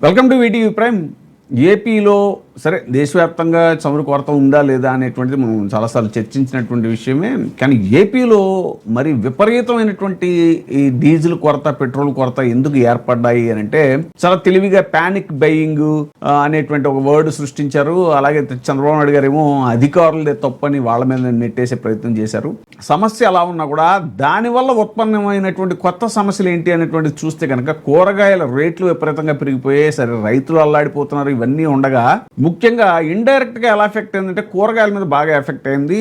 Welcome to VTV prime. ఏపీలో సరే దేశవ్యాప్తంగా చమురు కొరత ఉందా లేదా అనేటువంటిది మనం చాలాసార్లు చర్చించినటువంటి విషయమే. కానీ ఏపీలో మరి విపరీతమైనటువంటి ఈ డీజిల్ కొరత, పెట్రోల్ కొరత ఎందుకు ఏర్పడ్డాయి అని అంటే చాలా తెలివిగా ప్యానిక్ బయింగ్ అనేటువంటి ఒక వర్డ్ సృష్టించారు. అలాగే చంద్రబాబు నాయుడు గారు ఏమో అధికారులదే తప్పని వాళ్ళ మీద నెట్టేసే ప్రయత్నం చేశారు. సమస్య అలా ఉన్నా కూడా దానివల్ల ఉత్పన్నమైనటువంటి కొత్త సమస్యలు ఏంటి అనేటువంటిది చూస్తే కనుక కూరగాయల రేట్లు విపరీతంగా పెరిగిపోయాయి. సరే రైతులు అల్లాడిపోతున్నారు. ఇవన్నీ ఉండగా ముఖ్యంగా ఇండైరెక్ట్ గా ఎలా ఎఫెక్ట్ అయిందంటే కూరగాయల మీద బాగా ఎఫెక్ట్ అయింది.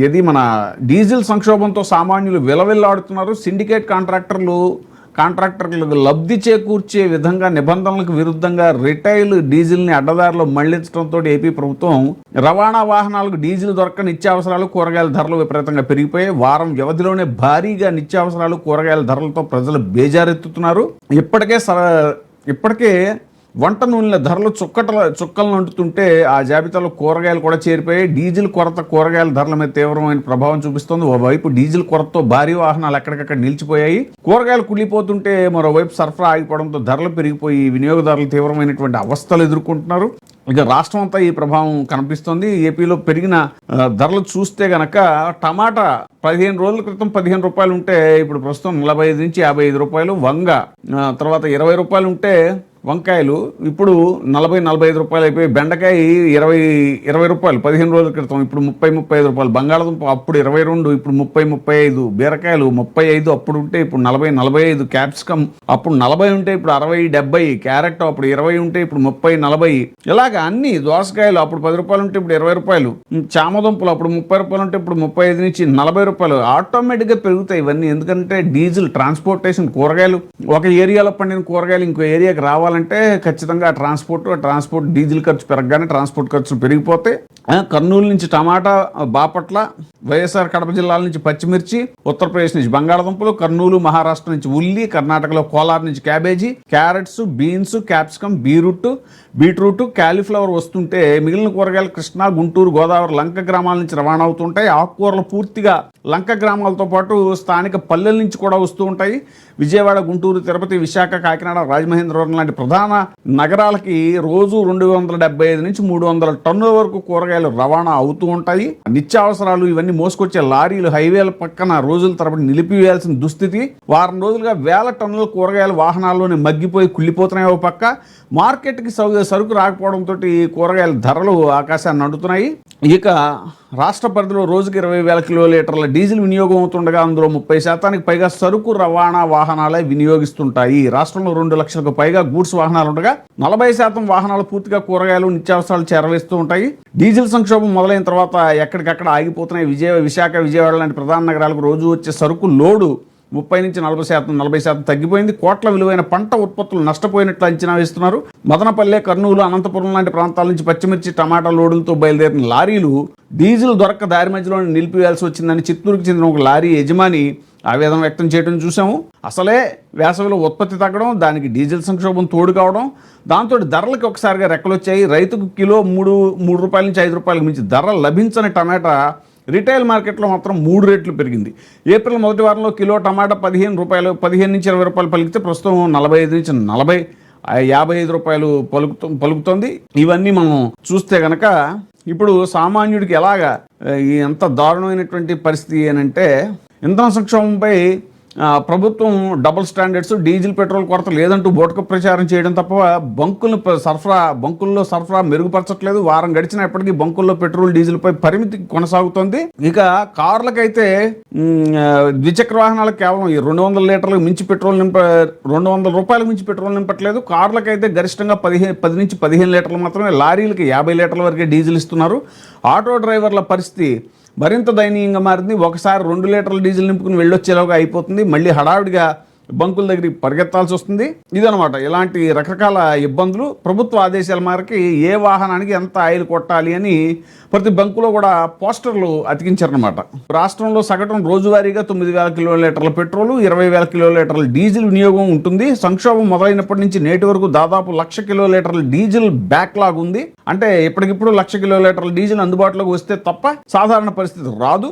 ఇది మన డీజిల్ సంక్షోభంతో సామాన్యులు విలవిల్లాడుతున్నారు. సిండికేట్ కాంట్రాక్టర్లకు లబ్ధి చేకూర్చే విధంగా నిబంధనలకు విరుద్ధంగా రిటైల్ డీజిల్ని అడ్డదారిలో మళ్లించడంతో ఏపీ ప్రభుత్వం రవాణా వాహనాలకు డీజిల్ దొరక్క నిత్యావసరాలు, కూరగాయల ధరలు విపరీతంగా పెరిగిపోయాయి. వారం వ్యవధిలోనే భారీగా నిత్యావసరాలు, కూరగాయల ధరలతో ప్రజలు బేజారెత్తుతున్నారు. ఇప్పటికే వంట నూనెల ధరలు చుక్కలను అంటుతుంటే ఆ జాబితాలో కూరగాయలు కూడా చేరిపోయాయి. డీజిల్ కొరత కూరగాయల ధరల మీద తీవ్రమైన ప్రభావం చూపిస్తోంది. ఓవైపు డీజిల్ కొరతతో భారీ వాహనాలు ఎక్కడికక్కడ నిలిచిపోయాయి. కూరగాయలు కుళ్ళిపోతుంటే మరోవైపు సరఫరా ఆగిపోవడంతో ధరలు పెరిగిపోయి వినియోగదారులు తీవ్రమైనటువంటి అవస్థలు ఎదుర్కొంటున్నారు. ఇక రాష్ట్రం అంతా ఈ ప్రభావం కనిపిస్తుంది. ఏపీలో పెరిగిన ధరలు చూస్తే గనక టమాటా 15 రోజుల క్రితం 15 రూపాయలు ఉంటే ఇప్పుడు ప్రస్తుతం 45 నుంచి 55 రూపాయలు. వంగ తర్వాత 20 రూపాయలు ఉంటే వంకాయలు ఇప్పుడు 40-45 రూపాయలు అయిపోయి. బెండకాయ 20 రూపాయలు 15 రోజుల క్రితం, ఇప్పుడు 30-35 రూపాయలు. బంగాళదుంప అప్పుడు 22, ఇప్పుడు 30-35. బీరకాయలు 35 అప్పుడు ఉంటే ఇప్పుడు 40-45. క్యాప్సికమ్ అప్పుడు 40 ఉంటే ఇప్పుడు 60-70. క్యారెట్ అప్పుడు 20 ఉంటే ఇప్పుడు 30-40. ఇలాగ అన్ని దోసకాయలు అప్పుడు 10 రూపాయలు ఉంటే ఇప్పుడు 20 రూపాయలు. చామదుంపలు అప్పుడు 30 రూపాయలు ఉంటే ఇప్పుడు 35 నుంచి 40 రూపాయలు. ఆటోమేటిక్గా పెరుగుతాయి ఇవన్నీ. ఎందుకంటే డీజిల్ ట్రాన్స్పోర్టేషన్, కూరగాయలు ఒక ఏరియాలో పండిన కూరగాయలు ఇంకో ఏరియాకి రావాలి అంటే ఖచ్చితంగా ట్రాన్స్పోర్ట్ డీజిల్ ఖర్చు పెరగగానే ట్రాన్స్పోర్ట్ ఖర్చులు పెరిగిపోతాయి. కర్నూలు నుంచి టమాటా, బాపట్ల, వైఎస్ఆర్ కడప జిల్లాల నుంచి పచ్చిమిర్చి, ఉత్తరప్రదేశ్ నుంచి బంగాళదుంపలు, కర్నూలు మహారాష్ట్ర నుంచి ఉల్లి, కర్ణాటకలో కోలార్ నుంచి cabbage, carrots, beans, capsicum, beetroot, cauliflower వస్తుంటే మిగిలిన కూరగాయలు కృష్ణా, గుంటూరు, గోదావరి, లంక గ్రామాల నుంచి రవాణా అవుతుంటాయి. ఆకుకూరలు పూర్తిగా లంక గ్రామాలతో పాటు స్థానిక పల్లెల నుంచి కూడా వస్తూ ఉంటాయి. విజయవాడ, గుంటూరు, తిరుపతి, విశాఖ, కాకినాడ, రాజమహేంద్రవరం లాంటి ప్రధాన నగరాలకి రోజు 275 నుంచి 300 టన్నుల వరకు కూరగాయలు రవాణా అవుతూ ఉంటాయి. నిత్యావసరాలు ఇవన్నీ మోసుకొచ్చే లారీలు హైవేల పక్కన రోజుల తరబడి నిలిపివేయాల్సిన దుస్థితి. వారం రోజులుగా 1000 టన్నుల కూరగాయలు వాహనాల్లోనే మగ్గిపోయి కుళ్ళిపోతున్నాయి. ఒక పక్క మార్కెట్కి సరుకు రాకపోవడంతో కూరగాయల ధరలు ఆకాశాన్ని అంటుతున్నాయి. ఇక రాష్ట్ర పరిధిలో రోజుకి 20,000 కిలోలీటర్ల డీజిల్ వినియోగం అవుతుండగా అందులో 30% పైగా సరుకు రవాణా వాహనాలే వినియోగిస్తుంటాయి. రాష్ట్రంలో 2 లక్షలకు పైగా గూడ్స్ వాహనాలు ఉండగా 40% వాహనాలు పూర్తిగా కూరగాయలు, నిత్యావసరాలు చేరవేస్తూ ఉంటాయి. డీజిల్ సంక్షోభం మొదలైన తర్వాత ఎక్కడికక్కడ ఆగిపోతున్నాయి. విశాఖ, విజయవాడ లాంటి ప్రధాన నగరాలకు రోజు వచ్చే సరుకు లోడు 30 నుంచి 40% తగ్గిపోయింది. కోట్ల విలువైన పంట ఉత్పత్తులు నష్టపోయినట్లు అంచనా వేస్తున్నారు. మదనపల్లె, కర్నూలు, అనంతపురం లాంటి ప్రాంతాల నుంచి పచ్చిమిర్చి, టమాటా లోడులతో బయలుదేరిన లారీలు డీజిల్ దొరక్క దారి మధ్యలో నిలిపివేయాల్సి వచ్చిందని చిత్తూరుకు చెందిన ఒక లారీ యజమాని ఆవేదన వ్యక్తం చేయడం చూసాము. అసలే వేసవిలో ఉత్పత్తి తగ్గడం, దానికి డీజిల్ సంక్షోభం తోడు కావడం, దాంతో ధరలకు ఒకసారిగా రెక్కలొచ్చాయి. రైతుకు కిలో 3 రూపాయల నుంచి 5 రూపాయలకు మించి ధర లభించని టమాటా రిటైల్ మార్కెట్లో మాత్రం 3 రెట్లు పెరిగింది. ఏప్రిల్ మొదటి వారంలో కిలో టమాటా 15 నుంచి 20 రూపాయలు పలికితే ప్రస్తుతం 45 నుంచి 55 రూపాయలు పలుకుతోంది. ఇవన్నీ మనం చూస్తే కనుక ఇప్పుడు సామాన్యుడికి ఎలాగా ఎంత దారుణమైనటువంటి పరిస్థితి అని ఇంధన సంక్షోభంపై ప్రభుత్వం డబుల్ స్టాండర్డ్స్, డీజిల్ పెట్రోల్ కొరత లేదంటూ బోటక ప్రచారం చేయడం తప్ప బంకుల్లో సరఫరా మెరుగుపరచట్లేదు. వారం గడిచిన ఎప్పటికీ బంకుల్లో పెట్రోల్, డీజిల్ పై పరిమితి కొనసాగుతోంది. ఇక కార్లకైతే ద్విచక్ర వాహనాలకు కేవలం 200 లీటర్లకు మించి పెట్రోల్ 200 రూపాయలకు మించి పెట్రోల్ నింపట్లేదు. కార్లకైతే గరిష్టంగా 10 నుంచి 15 లీటర్లు మాత్రమే, లారీలకి 50 లీటర్ల వరకే డీజిల్ ఇస్తున్నారు. ఆటో డ్రైవర్ల పరిస్థితి మరింత దయనీయంగా మారింది. ఒకసారి 2 లీటర్ల డీజిల్ నింపుకుని వెళ్ళొచ్చేలాగా అయిపోతుంది. మళ్ళీ హడావిడిగా బంకుల దగ్గరికి పరిగెత్తాల్సి వస్తుంది. ఇదనమాట ఇలాంటి రకరకాల ఇబ్బందులు. ప్రభుత్వ ఆదేశాల మేరకి ఏ వాహనానికి ఎంత ఆయిల్ కొట్టాలి అని ప్రతి బంకులో కూడా పోస్టర్లు అతికించారనమాట. రాష్ట్రంలో సగటున రోజువారీగా 9,000 కిలోలీటర్ల పెట్రోల్, 20,000 కిలోలీటర్ల డీజిల్ వినియోగం ఉంటుంది. సంక్షోభం మొదలైనప్పటి నుంచి నేటి వరకు దాదాపు 1,00,000 కిలోలీటర్ల డీజిల్ బ్యాక్లాగ్ ఉంది. అంటే ఇప్పటికిప్పుడు 1,00,000 కిలోలీటర్ల డీజిల్ అందుబాటులోకి వస్తే తప్ప సాధారణ పరిస్థితి రాదు.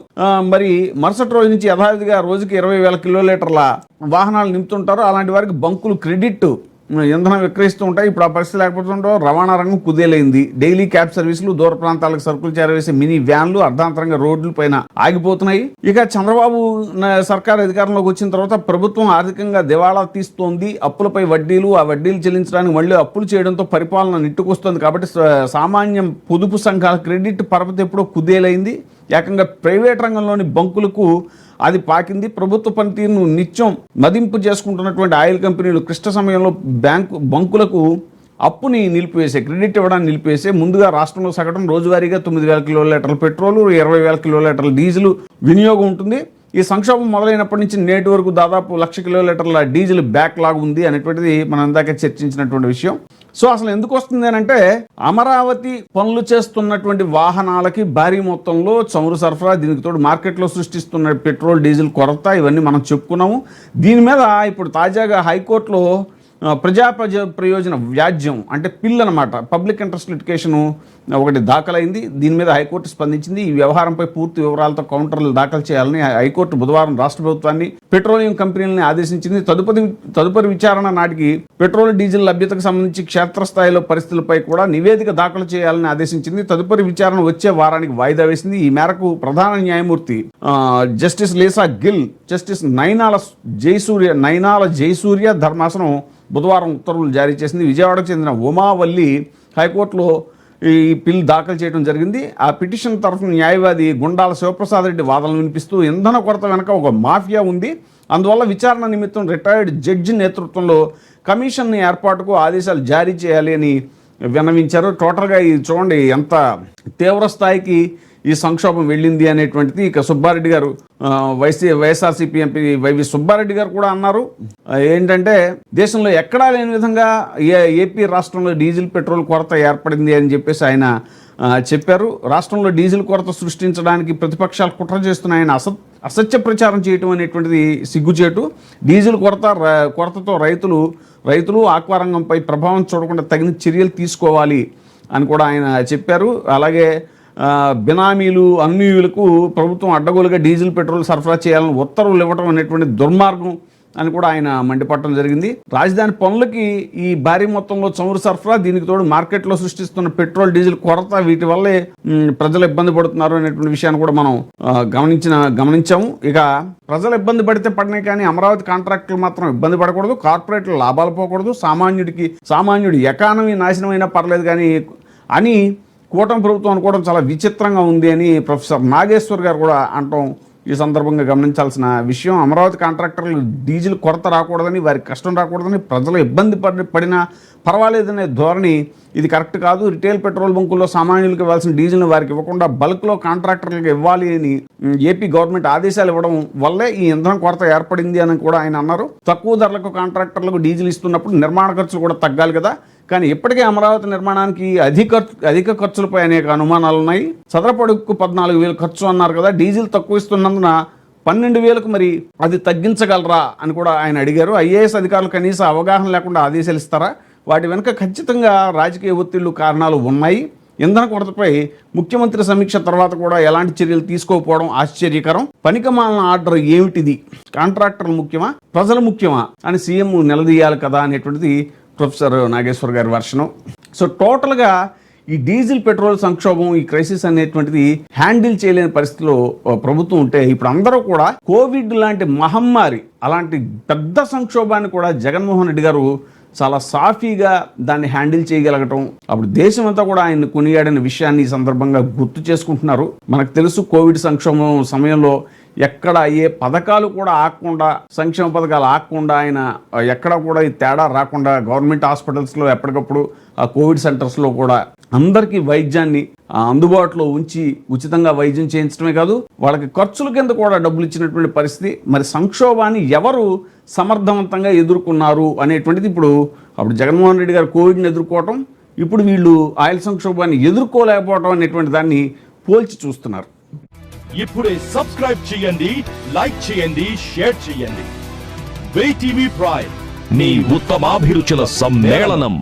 మరి మరుసటి రోజు నుంచి యథావిధిగా రోజుకి 20,000 కిలోలీటర్ల వాహనాలు నింపుతుంటారు. అలాంటి వారికి బంకులు క్రెడిట్ ఇంధనం విక్రయిస్తూ ఉంటాయి. ఇప్పుడు ఆ పరిస్థితి లేకపోతుండో రవాణా రంగం కుదేలైంది. డైలీ క్యాబ్ సర్వీసులు, దూర ప్రాంతాలకు సరుకులు చేరవేసే మినీ వ్యాన్లు అర్ధాంతరంగా రోడ్ల పైన ఆగిపోతున్నాయి. ఇక చంద్రబాబు సర్కార్ అధికారంలోకి వచ్చిన తర్వాత ప్రభుత్వం ఆర్థికంగా దివాళా తీస్తోంది. అప్పులపై వడ్డీలు, ఆ వడ్డీలు చెల్లించడానికి మళ్ళీ అప్పులు చేయడంతో పరిపాలన నిట్టుకొస్తుంది. కాబట్టి సామాన్యం పొదుపు సంఘాల క్రెడిట్ పరపతి ఎప్పుడో కుదేలైంది. ఏకంగా ప్రైవేట్ రంగంలోని బంకులకు అది పాకింది. ప్రభుత్వ పనితీరును నిత్యం మదింపు చేసుకుంటున్నటువంటి ఆయిల్ కంపెనీలు క్లిష్ట సమయంలో బంకులకు అప్పుని నిలిపివేసే, క్రెడిట్ ఇవ్వడాన్ని నిలిపివేసే. ముందుగా రాష్ట్రంలో సగటున రోజువారీగా 9,000 కిలోలీటర్ల పెట్రోలు, 20,000 కిలోలీటర్ల డీజిల్ వినియోగం ఉంటుంది. ఈ సంక్షోభం మొదలైనప్పటి నుంచి నేటి వరకు దాదాపు 1,00,000 కిలోలీటర్ల డీజిల్ బ్యాక్లాగ్ ఉంది అనేటువంటిది మనం ఇందాక చర్చించినటువంటి విషయం. సో అసలు ఎందుకు వస్తుంది అని అంటే, అమరావతి పనులు చేస్తున్నటువంటి వాహనాలకి భారీ మొత్తంలో చమురు సరఫరా, దీనికి తోడు మార్కెట్లో సృష్టిస్తున్న పెట్రోల్, డీజిల్ కొరత, ఇవన్నీ మనం చెప్పుకున్నాము. దీని మీద ఇప్పుడు తాజాగా హైకోర్టులో ప్రయోజన వ్యాజ్యం అంటే పిల్ అనమాట, పబ్లిక్ ఇంట్రెస్ట్ లిటిగేషన్ ఒకటి దాఖలైంది. దీని మీద హైకోర్టు స్పందించింది. ఈ వ్యవహారంపై పూర్తి వివరాలతో కౌంటర్లు దాఖలు చేయాలని హైకోర్టు బుధవారం రాష్ట్ర ప్రభుత్వాన్ని, పెట్రోలియం కంపెనీలని ఆదేశించింది. తదుపరి విచారణ నాటికి పెట్రోల్, డీజిల్ లభ్యతకు సంబంధించి క్షేత్రస్థాయిలో పరిస్థితులపై కూడా నివేదిక దాఖలు చేయాలని ఆదేశించింది. తదుపరి విచారణ వచ్చే వారానికి వాయిదా వేసింది. ఈ మేరకు ప్రధాన న్యాయమూర్తి justice Lisa Gill, justice Nainala Jayasurya ధర్మాసనం బుధవారం ఉత్తర్వులు జారీ చేసింది. విజయవాడకు చెందిన ఉమావల్లి హైకోర్టులో ఈ పిల్ దాఖలు చేయడం జరిగింది. ఆ పిటిషన్ తరఫున న్యాయవాది గుండాల శివప్రసాద్ రెడ్డి వాదనలు వినిపిస్తూ ఇంధన కొరత వెనక ఒక మాఫియా ఉంది, అందువల్ల విచారణ నిమిత్తం రిటైర్డ్ జడ్జి నేతృత్వంలో కమిషన్ ఏర్పాటుకు ఆదేశాలు జారీ చేయాలి అని విన్నవించారు. టోటల్గా ఇది చూడండి ఎంత తీవ్ర స్థాయికి ఈ సంక్షోభం వెళ్ళింది అనేటువంటిది. ఇక సుబ్బారెడ్డి గారు, వైఎస్ఆర్సీపీ ఎంపీ వైవి సుబ్బారెడ్డి గారు కూడా అన్నారు ఏంటంటే, దేశంలో ఎక్కడా లేని విధంగా ఏపీ రాష్ట్రంలో డీజిల్, పెట్రోల్ కొరత ఏర్పడింది అని చెప్పేసి ఆయన చెప్పారు. రాష్ట్రంలో డీజిల్ కొరత సృష్టించడానికి ప్రతిపక్షాలు కుట్ర చేస్తున్నాయని అసత్య ప్రచారం చేయటం అనేటువంటిది సిగ్గుచేటు. డీజిల్ కొరతతో రైతులు ఆక్వా రంగంపై ప్రభావం చూడకుండా తగిన చర్యలు తీసుకోవాలి అని కూడా ఆయన చెప్పారు. అలాగే బినామీలు, అన్యూయులకు ప్రభుత్వం అడ్డగోలుగా డీజిల్, పెట్రోల్ సరఫరా చేయాలని ఉత్తర్వులు ఇవ్వడం అనేటువంటి దుర్మార్గం అని కూడా ఆయన మండిపట్టడం జరిగింది. రాజధాని పనులకి ఈ భారీ మొత్తంలో చమురు సరఫరా, దీనికి తోడు మార్కెట్లో సృష్టిస్తున్న పెట్రోల్, డీజిల్ కొరత, వీటి వల్లే ప్రజలు ఇబ్బంది పడుతున్నారు అనేటువంటి విషయాన్ని కూడా మనం గమనించాము. ఇక ప్రజలు ఇబ్బంది పడితే పడినాయి, కానీ అమరావతి కాంట్రాక్టులు మాత్రం ఇబ్బంది పడకూడదు, కార్పొరేట్లు లాభాలు పోకూడదు, సామాన్యుడి ఎకానమీ నాశనం అయినా పర్లేదు కానీ అని కూటమి ప్రభుత్వం అనుకోవడం చాలా విచిత్రంగా ఉంది అని ప్రొఫెసర్ నాగేశ్వర్ గారు కూడా అంటాం ఈ సందర్భంగా గమనించాల్సిన విషయం. అమరావతి కాంట్రాక్టర్లు డీజిల్ కొరత రాకూడదని, వారికి కష్టం రాకూడదని, ప్రజలు ఇబ్బంది పడినా పర్వాలేదనే ధోరణి ఇది కరెక్ట్ కాదు. రిటైల్ పెట్రోల్ బంకుల్లో సామాన్యులకు ఇవ్వాల్సిన డీజిల్ని వారికి ఇవ్వకుండా బల్క్లో కాంట్రాక్టర్లకు ఇవ్వాలి అని ఏపీ గవర్నమెంట్ ఆదేశాలు ఇవ్వడం వల్లే ఈ ఇంధనం కొరత ఏర్పడింది అని కూడా ఆయన అన్నారు. తక్కువ ధరలకు కాంట్రాక్టర్లకు డీజిల్ ఇస్తున్నప్పుడు నిర్మాణ ఖర్చులు కూడా తగ్గాలి కదా, కానీ ఇప్పటికే అమరావతి నిర్మాణానికి అధిక ఖర్చులపై అనేక అనుమానాలు ఉన్నాయి. చదరపడుకు 14,000 ఖర్చు అన్నారు కదా, డీజిల్ తక్కువ ఇస్తున్నందున 12,000కు మరి అది తగ్గించగలరా అని కూడా ఆయన అడిగారు. ఐఏఎస్ అధికారులు కనీస అవగాహన లేకుండా ఆదేశాలు ఇస్తారా? వాటి వెనుక ఖచ్చితంగా రాజకీయ ఒత్తిళ్లు కారణాలు ఉన్నాయి. ఇంధన కొరతపై ముఖ్యమంత్రి సమీక్ష తర్వాత కూడా ఎలాంటి చర్యలు తీసుకోకపోవడం ఆశ్చర్యకరం. పనికిమాలిన ఆర్డర్ ఏమిటిది? కాంట్రాక్టర్లు ముఖ్యమా, ప్రజలు ముఖ్యమా అని సీఎం నిలదీయాలి కదా అనేటువంటిది ప్రొఫెసర్ నాగేశ్వర్ గారి వర్షనం. సో టోటల్గా ఈ డీజిల్, పెట్రోల్ సంక్షోభం, ఈ క్రైసిస్ అనేటువంటిది హ్యాండిల్ చేయలేని పరిస్థితిలో ప్రభుత్వం ఉంటే, ఇప్పుడు అందరూ కూడా కోవిడ్ లాంటి మహమ్మారి, అలాంటి పెద్ద సంక్షోభాన్ని కూడా జగన్మోహన్ రెడ్డి గారు చాలా సాఫీగా దాన్ని హ్యాండిల్ చేయగలగటం, అప్పుడు దేశం అంతా కూడా ఆయన్ని కొనియాడిన విషయాన్ని ఈ సందర్భంగా గుర్తు చేసుకుంటున్నారు. మనకు తెలుసు కోవిడ్ సంక్షోభం సమయంలో ఎక్కడ ఏ పథకాలు కూడా ఆగకుండా, సంక్షేమ పథకాలు ఆగకుండా, ఆయన ఎక్కడ కూడా ఈ తేడా రాకుండా గవర్నమెంట్ హాస్పిటల్స్లో ఎప్పటికప్పుడు ఆ కోవిడ్ సెంటర్స్లో కూడా అందరికీ వైద్యాన్ని అందుబాటులో ఉంచి ఉచితంగా వైద్యం చేయించడమే కాదు, వాళ్ళకి ఖర్చుల కింద కూడా డబ్బులు ఇచ్చినటువంటి పరిస్థితి. మరి సంక్షోభాన్ని ఎవరు సమర్థవంతంగా ఎదుర్కొన్నారు అనేటువంటిది అప్పుడు జగన్మోహన్ రెడ్డి గారు కోవిడ్ని ఎదుర్కోవటం, ఇప్పుడు వీళ్ళు ఆయిల్ సంక్షోభాన్ని ఎదుర్కోలేకపోవడం అనేటువంటి దాన్ని పోల్చి చూస్తున్నారు. ఇప్పుడే సబ్స్క్రైబ్ చేయండి, లైక్ చేయండి, షేర్ చేయండి. VTV ప్రైమ్, నీ ఉత్తమాభిరుచుల సమ్మేళనం.